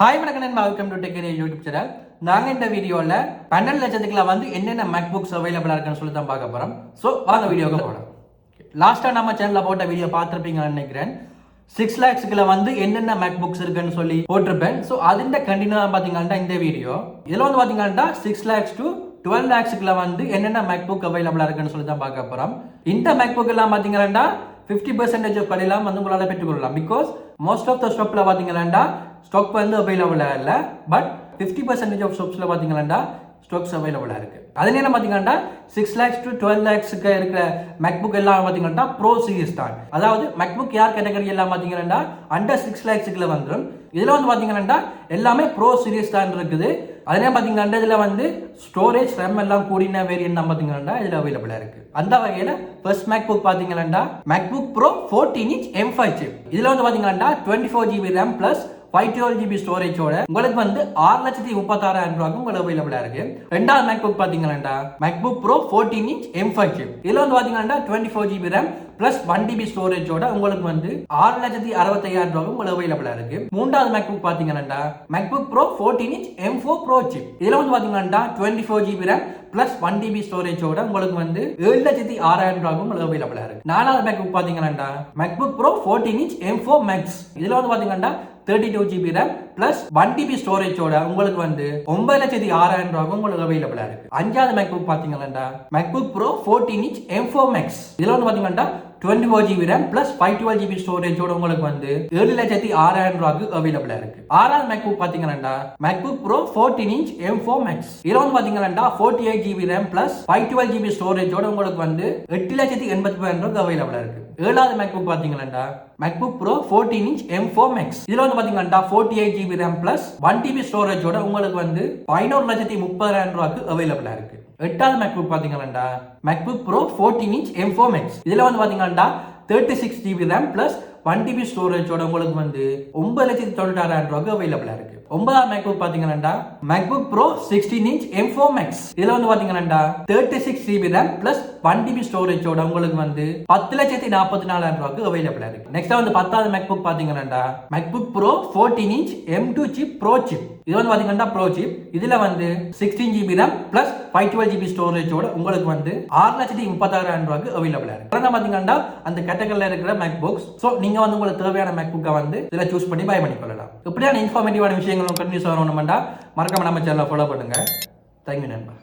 Hi வணக்கம் நண்பா, welcome to tech YouTube channel. நாங்கள் இந்த வீடியோவில் 12 லட்சத்துக்குள்ள வந்து என்னென்ன மேக்புக்ஸ் அவைலபிளாக இருக்குன்னு சொல்லி தான் பார்க்க போகிறோம். ஸோ வாங்க வீடியோக்கு போகலாம். லாஸ்ட்டாக நம்ம சேனலில் போட்ட வீடியோ பார்த்துருப்பீங்கன்னு நினைக்கிறேன். 6 lakhsக்குள்ள வந்து என்னென்ன மேக்புக்ஸ் இருக்குன்னு சொல்லி போட்டிருப்பேன். ஸோ அதில் கண்டினியூ பார்த்தீங்கன்னா இந்த வீடியோ இதில் வந்து பார்த்தீங்கன்னா 6 lakhs to 12 lakhsக்குள்ள வந்து என்னென்ன மேக்புக் அவைலபிளாக இருக்குன்னு சொல்லி தான் பார்க்க போகிறோம். இந்த மேக்புக் எல்லாம் பார்த்தீங்கன்னா 50% ஆஃப் கடையெல்லாம் வந்து உங்களால் பெற்றுக்கொள்ளலாம். பிகாஸ் மோஸ்ட் ஆஃப் த ஷாப்பில் பார்த்தீங்கன்னா ஸ்டாக் வந்து அவைலபிளாக இல்லை. பட் 50% ஆஃப் ஷாப்ஸில் பார்த்தீங்கன்னா ஸ்டாக்ஸ் அவைலபிளாக இருக்குது. அதே நேரம் பார்த்தீங்கன்னா 6 lakhs to 12 lakhsக்கு இருக்கிற மேக்புக் எல்லாம் பார்த்தீங்கன்னா ப்ரோ சீரிஸ் தான். அதாவது மேக்புக் யார் கேட்டகரி எல்லாம் பார்த்தீங்கன்னா அண்டர் 6 lakhsக்குள்ள வந்துடும். இதில் வந்து பார்த்தீங்கன்னா எல்லாமே ப்ரோ சீரிஸ் தான் இருக்குது. அதே பார்த்தீங்கன்னா இதில் வந்து ஸ்டோரேஜ் ரேம் எல்லாம் கூடின வேரியன்ட் தான் பார்த்தீங்கன்னா இதில் அவைலபிளாக இருக்குது. அந்த வகையில் ஃபர்ஸ்ட் மேக்புக் பார்த்தீங்கன்னா MacBook bro 14 inch M5 chip. இதில் வந்து பார்த்தீங்கன்னா 24 GB ரேம் பிளஸ் 512 GB ஸ்டோரேஜோட உங்களுக்கு வந்து 6,36,000 ரூபாய்க்கு உங்களுக்கு அவைலபிளா இருக்கு. ரெண்டாவது மேக்புக் பாத்தீங்கன்னா MacBook bro 14 inch M5 chip. இதுல வந்து பாத்தீங்கன்னா 24 GB RAM பிளஸ் 1 TB ஸ்டோரேஜோட உங்களுக்கு வந்து 6,65,000 ரூபாய்க்கு உங்களுக்கு அவைலபிளா இருக்கு. மூன்றாவது மேக்புக் பாத்தீங்கன்னா MacBook bro 14 inch M4 Pro chip. இதுல வந்து பாத்தீங்கன்னா 24 GB RAM பிளஸ் 1 TB ஸ்டோரேஜோட உங்களுக்கு வந்து 7,06,000 ரூபாய்க்கு உங்களுக்கு அவைலபிளா இருக்கு. நாலாவது மேக்புக் பாத்தீங்கன்னா MacBook bro 14 inch M4 Max. இதுல வந்து பாத்தீங்கன்னா 32 GB RAM பிளஸ் 1 TB ஸ்டோரேஜோட உங்களுக்கு வந்து 9,06,000 ரூபாய்க்கு உங்களுக்கு அவைலபிளா இருக்கு. அஞ்சாவது மேக்புக் பாத்தீங்கன்னா MacBook bro 14 inch M4 Max. இதுல வந்து பாத்தீங்கன்னா 24 GB RAM பிளஸ் 512 GB ஸ்டோரேஜோட உங்களுக்கு வந்து 7,06,000 ரூபாய்க்கு அவைலபிளா இருக்கு. ஆறாவது மேக்புக் பாத்தீங்கன்னா MacBook bro 14 inch M4 Max. இதுல வந்து பாத்தீங்கன்னா 48 GB RAM பிளஸ் 512 GB ஸ்டோரேஜோட உங்களுக்கு வந்து 8,80,000 ரூபாய்க்கு அவைலபிளா இருக்கு. ஏழாவது மேக்புக் பாத்தீங்கன்னா MacBook bro 14 inch M4 Max. இதுல வந்து பாத்தீங்கன்னா 48 GB RAM பிளஸ் 1 TB ஸ்டோரேஜோட உங்களுக்கு வந்து 11,30,000 ரூபாய்க்கு அவைலபிளா இருக்கு. எட்டாவது மேக்புக் பாத்தீங்கன்னா MacBook bro 14 inch M4 Max. இதுல வந்து பாத்தீங்கன்னா 36 GB RAM பிளஸ் 1 TB ஸ்டோரேஜோட உங்களுக்கு வந்து 9,96,000 ரூபாய்க்கு அவைலபிளா இருக்கு. ஒன்பதாவது மேக்புக் பாத்தீங்கன்னா MacBook bro 16 inch M4 Max. இதுல வந்து பாத்தீங்கன்னா 36 GB RAM பிளஸ் 1 TB ஸ்டோரேஜோட உங்களுக்கு வந்து 10,44,000 ரூபாய்க்கு அவைலபிளா இருக்கு. நெக்ஸ்ட் வந்து 10வது மேக்புக் பாத்தீங்கன்னா MacBook bro 14 inch M2 chip bro chip. இது வந்து பாத்தீங்கன்னா ப்ரோ சிப். இதுல வந்து 16 GB RAM பிளஸ் 512 GB ஸ்டோரேஜோட உங்களுக்கு வந்து 6,36,000 ரூபாய்க்கு அவைலபிளா இருக்கு. அதான் பாத்தீங்கன்னா அந்த கேட்டகரியில இருக்கிற மேக்புக்ஸ். சோ நீங்க வந்து உங்களுக்கு தேவையான மேக்புக்கை வந்து இதுல சூஸ் பண்ணி பை பண்ணி கொள்ளலாம். இப்படியான இன்ஃபார்மேட்டிவான விஷயங்களும் கண்டினியூஸ் ஆகணும்னா மறக்காம நம்ம சேனலை ஃபாலோ பண்ணுங்க. தேங்க்யூ நண்பா.